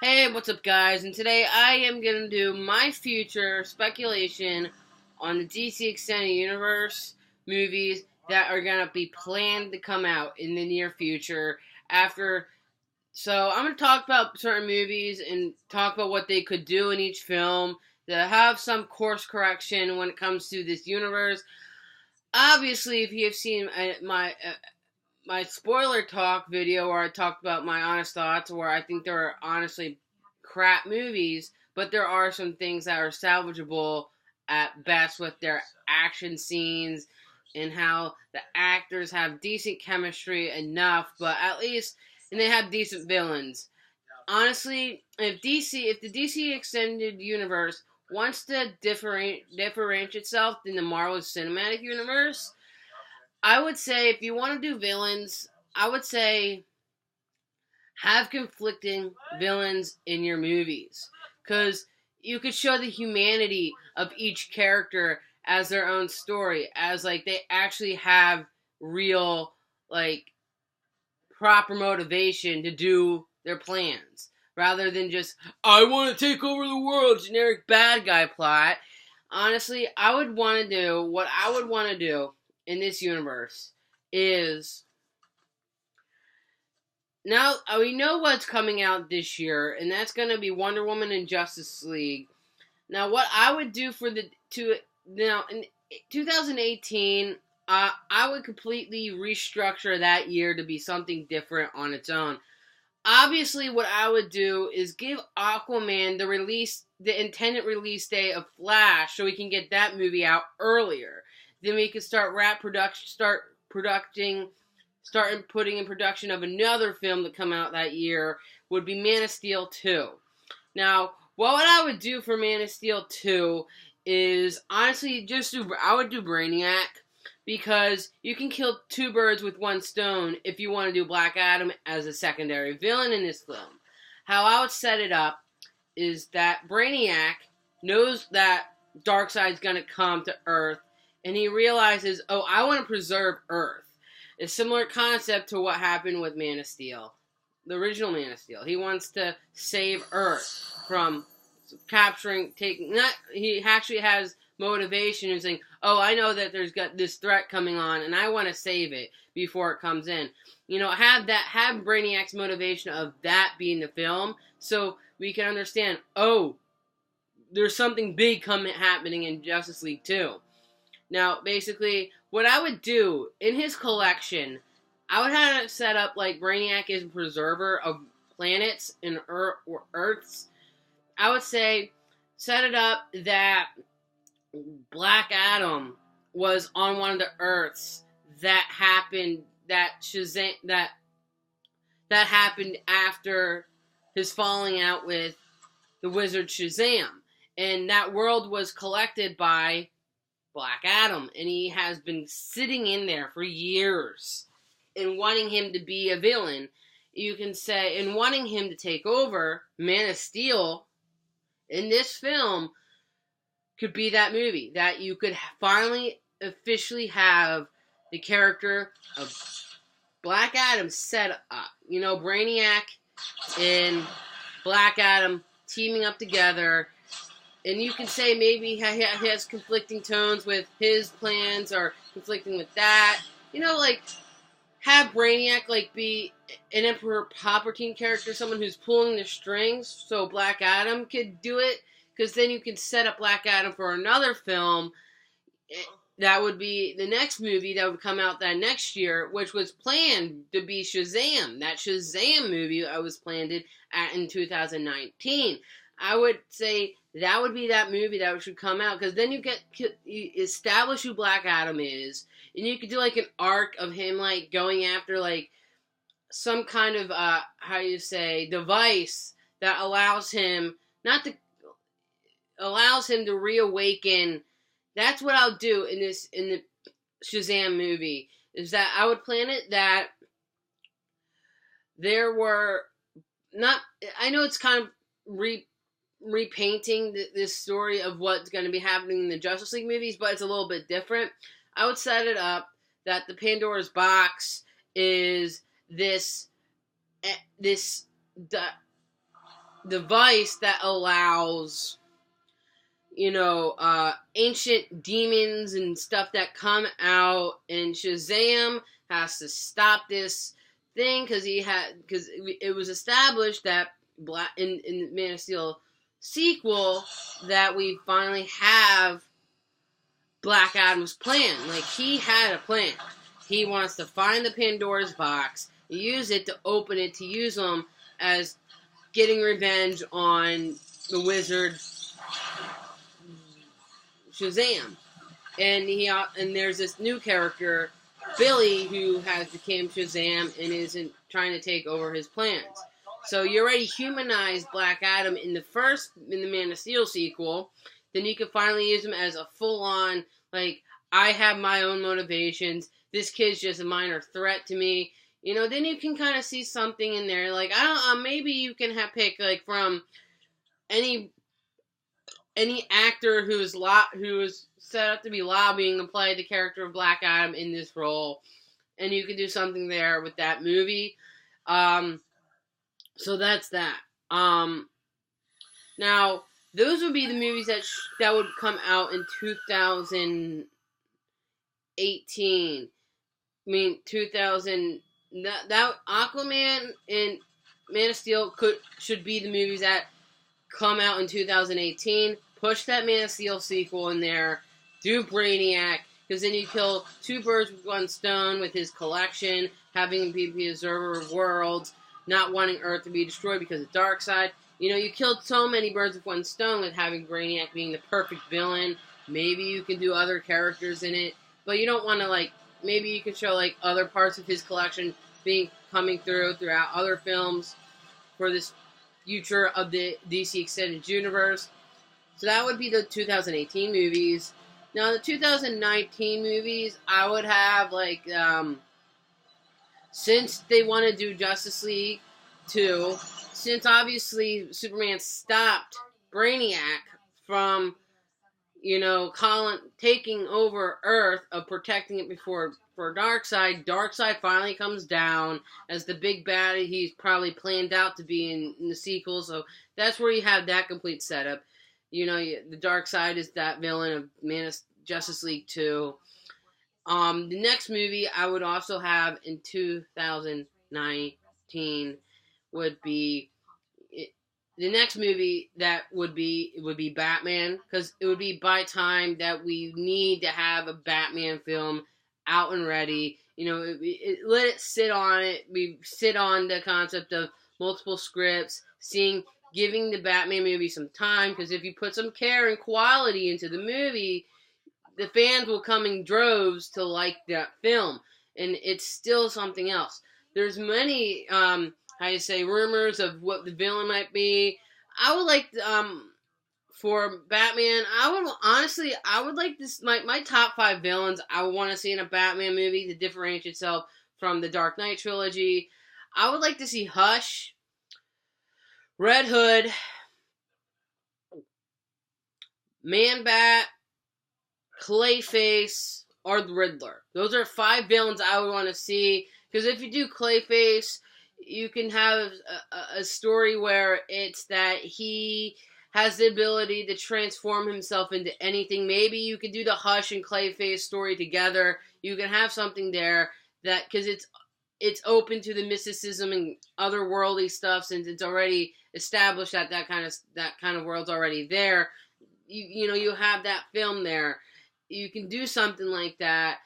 Hey, what's up, guys? And today I am going to do my future speculation on the DC Extended Universe movies that are going to be planned to come out in the near future after. So, I'm going to talk about certain movies and talk about what they could do in each film to have some course correction when it comes to this universe. Obviously, if you have seen my spoiler talk video where I talked about my honest thoughts, where I think there are honestly crap movies, but there are some things that are salvageable at best with their action scenes and how the actors have decent chemistry enough, but at least, and they have decent villains. Honestly, if the DC Extended Universe wants to differentiate itself in the Marvel Cinematic Universe, I would say if you want to do villains, I would say have conflicting villains in your movies. Because you could show the humanity of each character as their own story, as like they actually have real, like, proper motivation to do their plans. Rather than just, I want to take over the world, generic bad guy plot. Honestly, what I would want to do in this universe is now we know what's coming out this year, and that's going to be Wonder Woman and Justice League. Now, what I would do in 2018, I would completely restructure that year to be something different on its own. Obviously, what I would do is give Aquaman the intended release date of Flash, so we can get that movie out earlier. Then we could start putting in production of another film to come out that year. Would be Man of Steel 2. Now, what I would do for Man of Steel 2 is honestly I would do Brainiac. Because you can kill two birds with one stone if you want to do Black Adam as a secondary villain in this film. How I would set it up is that Brainiac knows that Darkseid's going to come to Earth, and he realizes, oh, I want to preserve Earth. A similar concept to what happened with Man of Steel, the original Man of Steel. He wants to save Earth from he actually has motivation and saying, oh, I know that there's got this threat coming on, and I want to save it before it comes in. Have Brainiac's motivation of that being the film, so we can understand, oh, there's something big happening in Justice League 2. Now, basically, what I would do in his collection, I would have it set up like Brainiac is a preserver of planets and Earths. I would say, set it up that Black Adam was on one of the Earths that happened that happened after his falling out with the wizard Shazam, and that world was collected by Black Adam, and he has been sitting in there for years and wanting him to be a villain. You can say, and wanting him to take over. Man of Steel in this film could be that movie that you could finally officially have the character of Black Adam set up. Brainiac and Black Adam teaming up together, and you can say maybe he has conflicting tones with his plans or conflicting with that. Have Brainiac be an Emperor Palpatine character, someone who's pulling the strings, so Black Adam could do it. Because then you can set up Black Adam for another film. That would be the next movie that would come out that next year, which was planned to be Shazam. That Shazam movie was planned in 2019. I would say that would be that movie that should come out. Because then you establish who Black Adam is. And you could do an arc of him going after some kind of, device that allows him to reawaken. That's what I'll do in the Shazam movie, is that I would plan it that there were not, I know it's kind of repainting this story of what's going to be happening in the Justice League movies, but it's a little bit different. I would set it up that the Pandora's box is this device that allows, ancient demons and stuff that come out, and Shazam has to stop this thing because it was established that in Man of Steel sequel that we finally have Black Adam's plan. Like, he had a plan. He wants to find the Pandora's box, use it to open it, to use them as getting revenge on the wizard Shazam. And there's this new character, Billy, who has become Shazam and isn't trying to take over his plans. So you already humanized Black Adam in the Man of Steel sequel. Then you can finally use him as a full-on, like, I have my own motivations. This kid's just a minor threat to me. Then you can kind of see something in there. Like, maybe you can pick, like, from any actor who is set up to be lobbying to play the character of Black Adam in this role, and you can do something there with that movie. So that's that. Now, those would be the movies that would come out in 2018. I mean, that Aquaman and Man of Steel should be the movies that come out in 2018. Push that Man of Steel sequel in there. Do Brainiac, because then you kill two birds with one stone with his collection, having him be the observer of worlds, not wanting Earth to be destroyed because of Darkseid. You killed so many birds with one stone with having Brainiac being the perfect villain. Maybe you can do other characters in it, but you don't want to, maybe you can show, other parts of his collection coming throughout other films for this future of the DC Extended Universe. So that would be the 2018 movies. Now, the 2019 movies, I would have, since they want to do Justice League 2, since obviously Superman stopped Brainiac from, taking over Earth, of protecting it for Darkseid. Darkseid finally comes down as the big baddie he's probably planned out to be in the sequel, so that's where you have that complete setup. The Darkseid is that villain of Justice League 2. The next movie I would also have in 2019 would be... The next movie that would be Batman, because it would be by time that we need to have a Batman film out and ready. Let it sit on it. We sit on the concept of multiple scripts, giving the Batman movie some time, because if you put some care and quality into the movie, the fans will come in droves to like that film, and it's still something else. There's many, rumors of what the villain might be. I would like, for Batman, I would like this, my top 5 villains I would want to see in a Batman movie to differentiate itself from the Dark Knight trilogy. I would like to see Hush, Red Hood, Man-Bat, Clayface, or the Riddler. Those are 5 villains I would want to see, because if you do Clayface, you can have a story where it's that he has the ability to transform himself into anything. Maybe you could do the Hush and Clayface story together. You can have something there that, because it's open to the mysticism and otherworldly stuff, since it's already established that that kind of world's already there. You have that film there. You can do something like that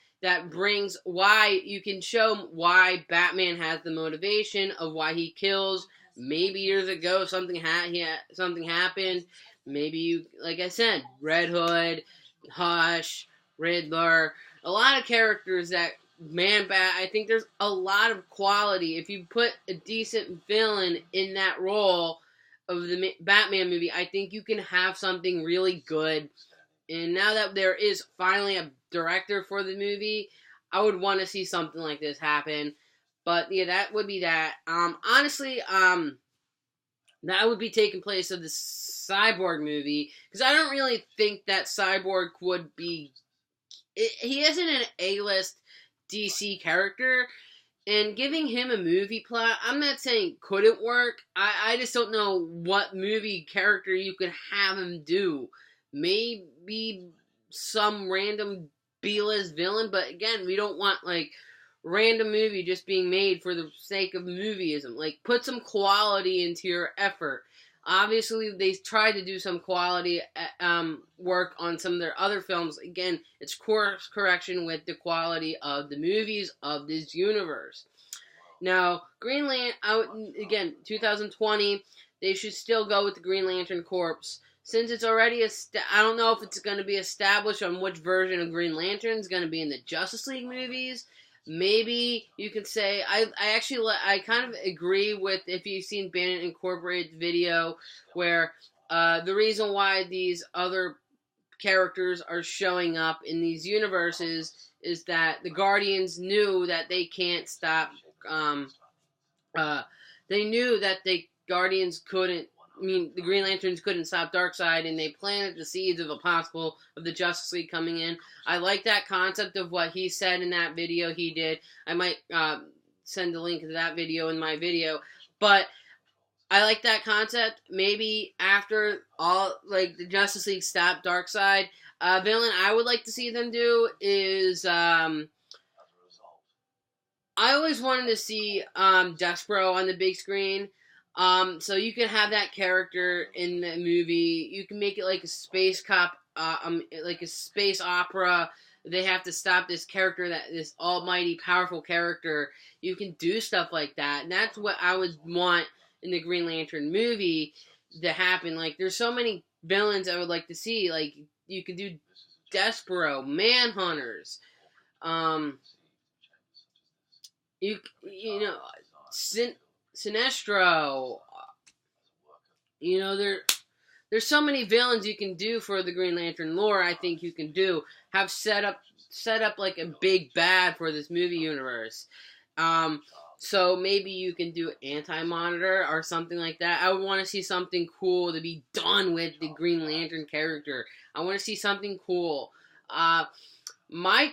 brings why you can show why Batman has the motivation of why he kills. Maybe years ago something happened. Maybe you, like I said, Red Hood, Hush, Riddler, a lot of characters that Man-Bat. I think there's a lot of quality. If you put a decent villain in that role of the Batman movie, I think you can have something really good. And now that there is finally a director for the movie, I would want to see something like this happen. But yeah, that would be that. Honestly, that would be taking place of the Cyborg movie, because I don't really think that Cyborg would be. He isn't an A-list DC character. And giving him a movie plot, I'm not saying couldn't work. I just don't know what movie character you could have him do. Maybe some random B-list villain, but again, we don't want, like, random movie just being made for the sake of movieism. Like, put some quality into your effort. Obviously, they tried to do some quality work on some of their other films. Again, it's course correction with the quality of the movies of this universe. Now, Green Lantern, again, 2020, they should still go with the Green Lantern Corps. Since it's already, I don't know if it's going to be established on which version of Green Lantern is going to be in the Justice League movies. Maybe you could say, I kind of agree with, if you've seen Bandit Incorporated's video, where the reason why these other characters are showing up in these universes is that the Guardians knew that they can't stop, they knew that the Guardians couldn't, the Green Lanterns couldn't stop Darkseid, and they planted the seeds of the Justice League coming in. I like that concept of what he said in that video he did. I might send a link to that video in my video, but I like that concept. Maybe after all, like, the Justice League stopped Darkseid, villain I would like to see them do is, I always wanted to see Despero on the big screen. So you can have that character in the movie. You can make it like a space cop, like a space opera. They have to stop this character, this almighty powerful character. You can do stuff like that, and that's what I would want in the Green Lantern movie to happen. Like, there's so many villains I would like to see. Like, you could do Despero, Manhunters, you know, Sinestro. You know, there's so many villains you can do for the Green Lantern lore. I think you can do have set up like a big bad for this movie universe. So maybe you can do Anti-Monitor or something like that. I would want to see something cool to be done with the Green Lantern character. I want to see something cool. My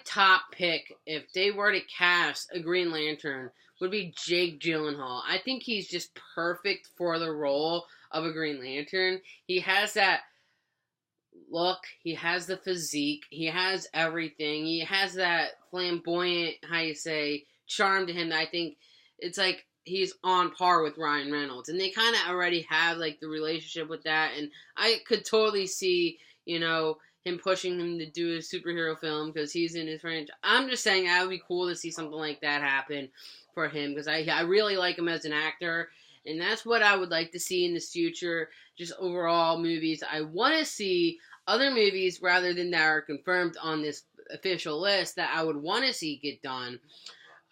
top pick, if they were to cast a Green Lantern, would be Jake Gyllenhaal. I think he's just perfect for the role of a Green Lantern. He has that look, he has the physique, he has everything, he has that flamboyant, charm to him that I think it's like he's on par with Ryan Reynolds. And they kind of already have, like, the relationship with that, and I could totally see, him pushing him to do a superhero film because he's in his franchise. I'm just saying that would be cool to see something like that happen for him, because I really like him as an actor, and that's what I would like to see in this future, just overall movies. I want to see other movies rather than that are confirmed on this official list that I would want to see get done.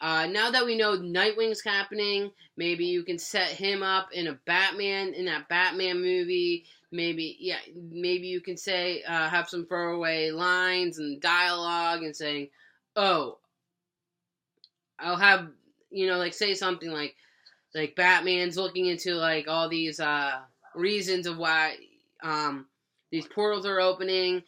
Now that we know Nightwing's happening, maybe you can set him up in that Batman movie. Maybe you can say, have some throwaway lines and dialogue and saying, oh, I'll have, say something like Batman's looking into, like, all these reasons of why these portals are opening,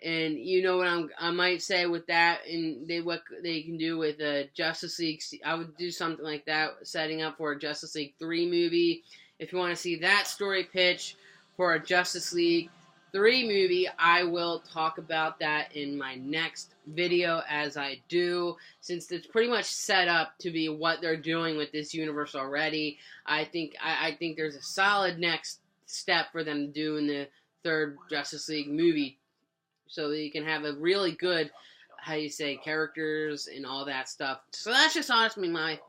and what I might say with that, and what they can do with Justice League. I would do something like that, setting up for a Justice League 3 movie. If you want to see that story pitch for a Justice League 3 movie, I will talk about that in my next video, as I do, since it's pretty much set up to be what they're doing with this universe already. I think there's a solid next step for them to do in the third Justice League movie, so that you can have a really good, characters and all that stuff. So that's just honestly my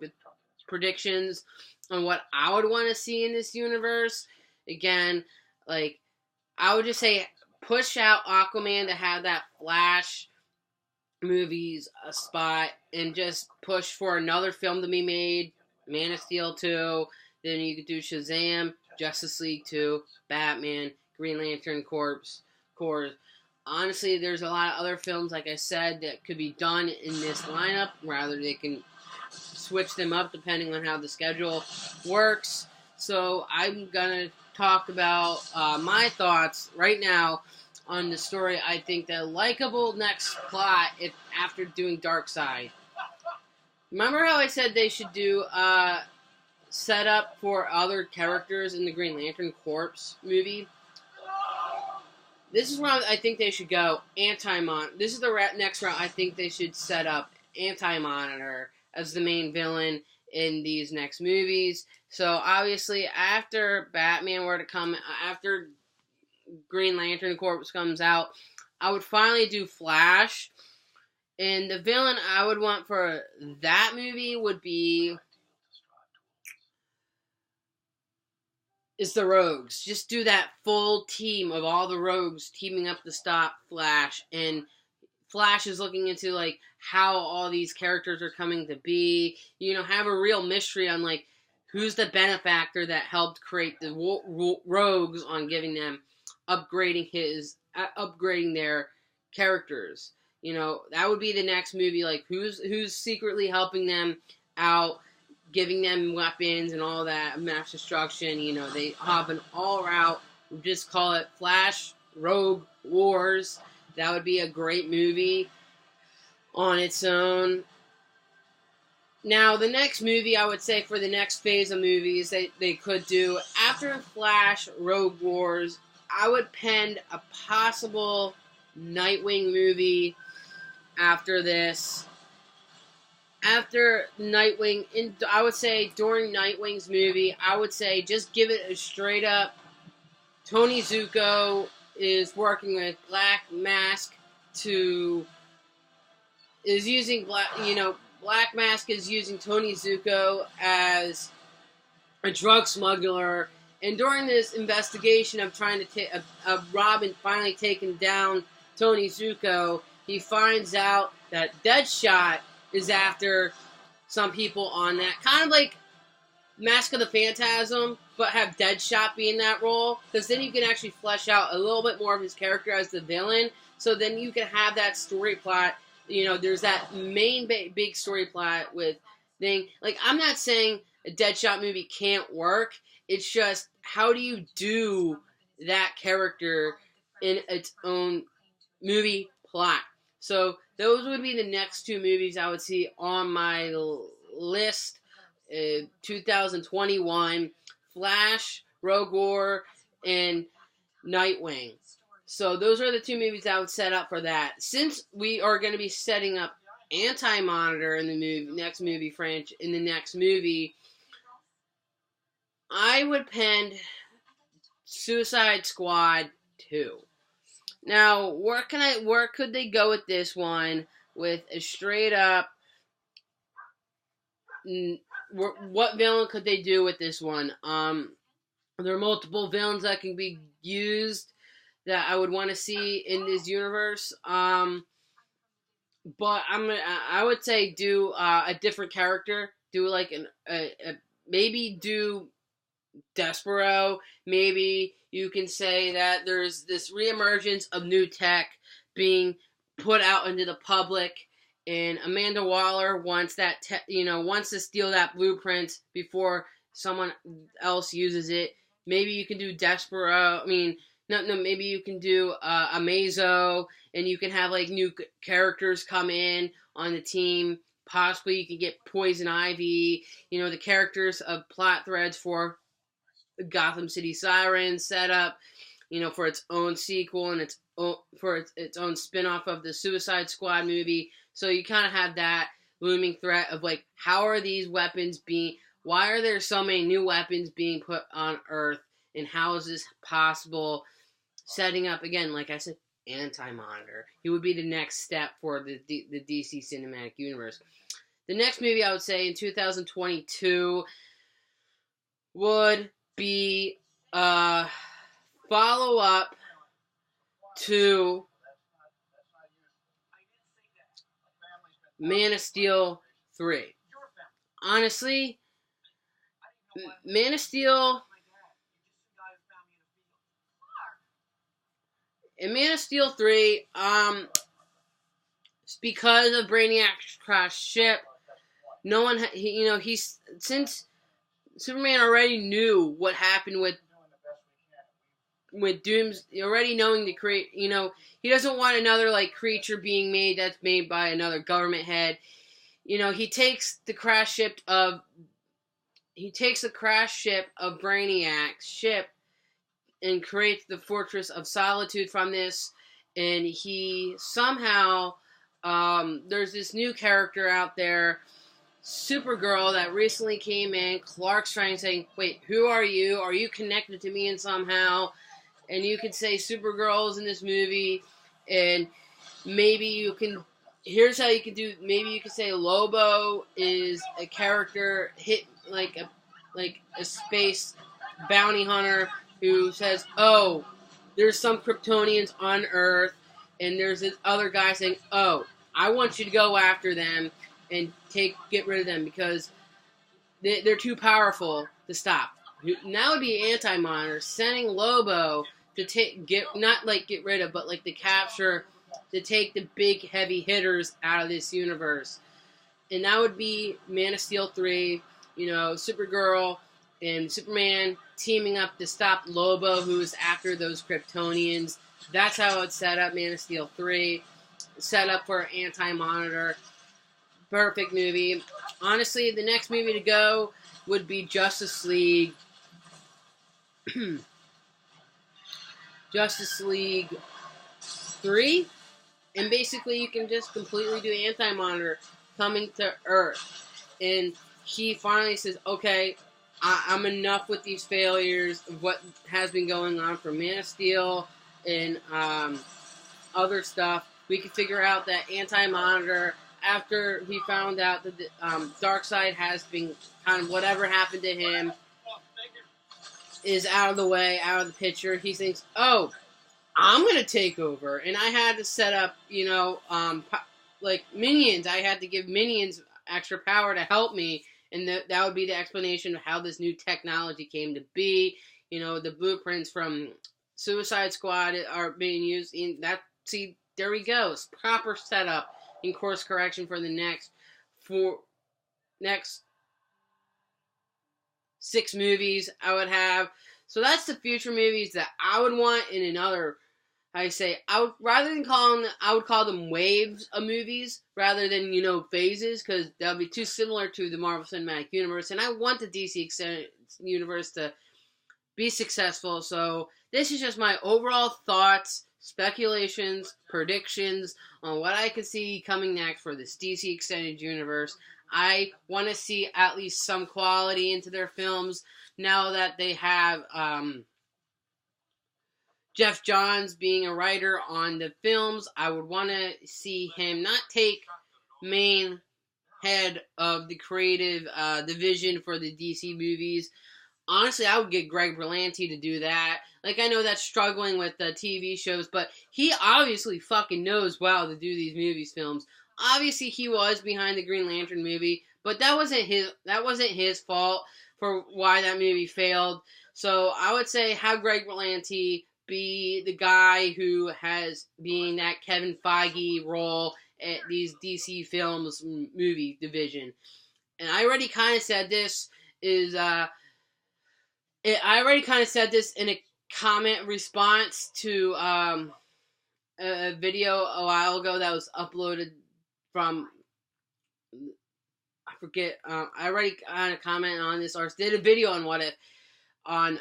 predictions on what I would want to see in this universe. Again, like, I would just say push out Aquaman to have that Flash movies a spot, and just push for another film to be made, Man of Steel 2, then you could do Shazam, Justice League 2, Batman, Green Lantern Corps. Honestly, there's a lot of other films, like I said, that could be done in this lineup. Rather, they can switch them up depending on how the schedule works. So I'm going to talk about my thoughts right now on the story. I think the likable next plot, if after doing Darkseid, Remember how I said they should do set up for other characters in the Green Lantern Corps movie? This is where I think they should go. This is the next route I think they should set up. Anti-Monitor as the main villain in these next movies. So obviously, after Batman were to come, after Green Lantern Corps comes out, I would finally do Flash. And the villain I would want for that movie would be the Rogues. Just do that full team of all the Rogues teaming up to stop Flash. And Flash is looking into, like, how all these characters are coming to be. You know, have a real mystery on, like, who's the benefactor that helped create the Rogues on giving them, upgrading their characters. You know, that would be the next movie. Like, who's secretly helping them out, giving them weapons and all that, mass destruction. You know, they hop an all route. We just call it Flash Rogue Wars. That would be a great movie on its own. Now, the next movie, I would say, for the next phase of movies they could do, after Flash Rogue Wars, I would pen a possible Nightwing movie after this. After Nightwing, I would say during Nightwing's movie, I would say just give it a straight up. Tony Zuko is working with Black Mask Black Mask is using Tony Zuko as a drug smuggler, and during this investigation of trying to Robin finally taking down Tony Zuko, he finds out that Deadshot is after some people on that. Kind of like Mask of the Phantasm, but have Deadshot be in that role. Because then you can actually flesh out a little bit more of his character as the villain. So then you can have that story plot. You know, there's that main big story plot with thing. Like, I'm not saying a Deadshot movie can't work. It's just, how do you do that character in its own movie plot? So those would be the next two movies I would see on my list. 2021, Flash, Rogue War, and Nightwing. So those are the two movies I would set up for that. Since we are going to be setting up Anti-Monitor in the next movie, I would pen Suicide Squad 2. Now, where could they go with this one? With a straight up, what villain could they do with this one? There are multiple villains that can be used that I would want to see in this universe. But I would say do a different character. Do like maybe do Despero. Maybe you can say that there's this reemergence of new tech being put out into the public, and Amanda Waller wants wants to steal that blueprint before someone else uses it. Maybe you can do Despero. Maybe you can do Amazo, and you can have like new characters come in on the team. Possibly you can get Poison Ivy. You know, the characters of plot threads for Gotham City Sirens set up, you know, for its own sequel and its own spin-off of the Suicide Squad movie. So you kind of have that looming threat of like, how are these weapons why are there so many new weapons being put on Earth, and how is this possible? Setting up, again, like I said, Anti-Monitor. He would be the next step for the DC Cinematic Universe. The next movie I would say in 2022 would be a follow-up to Man of Steel 3. Honestly, Man of Steel... In Man of Steel 3, because of Brainiac's crashed ship, since Superman already knew what happened with Doom's, already knowing to create, he doesn't want another, like, creature being made that's made by another government head. he takes the crash ship of Brainiac's ship and creates the Fortress of Solitude from this. And he somehow, there's this new character out there, Supergirl, that recently came in. Clark's trying to say, wait, who are you? Are you connected to me in somehow? And you could say Supergirl's in this movie, and maybe you can, here's how you could do, maybe you could say Lobo is a character hit like a space bounty hunter who says, oh, there's some Kryptonians on Earth, and there's this other guy saying, oh, I want you to go after them and get rid of them because they're too powerful to stop. And that would be Anti-Monitor sending Lobo to get rid of, but like to capture, to take the big heavy hitters out of this universe. And that would be Man of Steel 3, Supergirl and Superman teaming up to stop Lobo, who's after those Kryptonians. That's how it's set up, Man of Steel 3. Set up for Anti-Monitor. Perfect movie. Honestly, the next movie to go would be Justice League. Justice League 3. And basically, you can just completely do Anti-Monitor coming to Earth. And he finally says, okay, I'm enough with these failures of what has been going on for Man of Steel and other stuff. We can figure out that Anti-Monitor, after he found out that Darkseid has been kind of whatever happened to him, is out of the way, out of the picture. He thinks, oh, I'm going to take over. And I had to set up, like minions. I had to give minions extra power to help me. And that would be the explanation of how this new technology came to be. The blueprints from Suicide Squad are being used in that. See, there we go. It's proper setup and course correction for the next 6 movies I would have. So that's the future movies that I would want in another. I would call them waves of movies rather than, phases, because that would be too similar to the Marvel Cinematic Universe, and I want the DC Extended Universe to be successful. So this is just my overall thoughts, speculations, predictions on what I could see coming next for this DC Extended Universe. I want to see at least some quality into their films now that they have Jeff Johns being a writer on the films. I would want to see him not take main head of the creative division for the DC movies. Honestly, I would get Greg Berlanti to do that. Like, I know that's struggling with the TV shows, but he obviously fucking knows well to do these films. Obviously, he was behind the Green Lantern movie, but that wasn't his fault for why that movie failed. So I would say have Greg Berlanti be the guy who has being that Kevin Feige role at these DC Films movie division. And I already kind of said this in a comment response to a video a while ago that was uploaded from, I forget, I already kind of commented on this or did a video on what if, on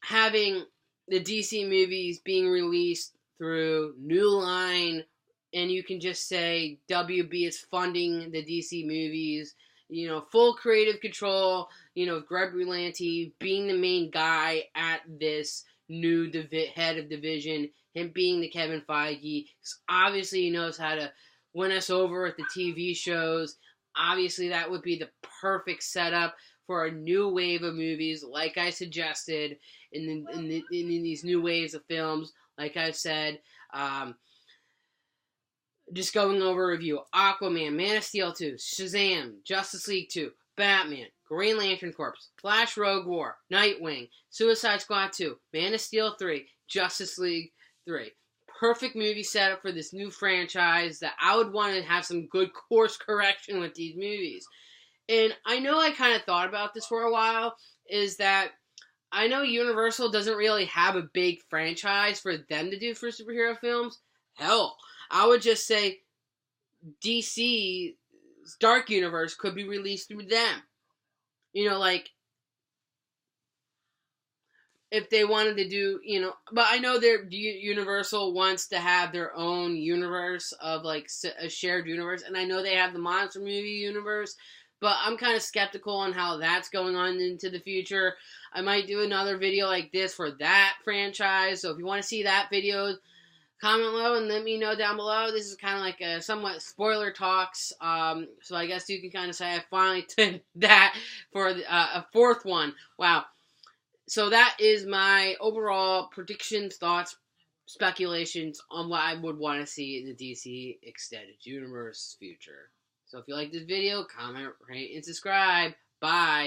having the DC movies being released through New Line, and you can just say WB is funding the DC movies, full creative control, Greg Berlanti being the main guy at this new head of division, him being the Kevin Feige, because obviously he knows how to win us over at the TV shows. Obviously that would be the perfect setup for a new wave of movies, like I suggested, in these new waves of films, like I've said. Just going over a review: Aquaman, Man of Steel 2, Shazam, Justice League 2, Batman, Green Lantern Corps, Flash Rogue War, Nightwing, Suicide Squad 2, Man of Steel 3, Justice League 3. Perfect movie setup for this new franchise that I would want to have some good course correction with these movies. And I know I kind of thought about this for a while, is that I know Universal doesn't really have a big franchise for them to do for superhero films. Hell, I would just say DC Dark Universe could be released through them. You know, like, if they wanted to do, you know, but I know Universal wants to have their own universe of, like, a shared universe, and I know they have the monster movie universe, but I'm kind of skeptical on how that's going on into the future. I might do another video like this for that franchise, so if you want to see that video, comment below and let me know down below. This is kind of like a somewhat spoiler talks, so I guess you can kind of say I finally did that for a fourth one. Wow. So that is my overall predictions, thoughts, speculations on what I would want to see in the DC Extended Universe future. So if you like this video, comment, rate, and subscribe. Bye.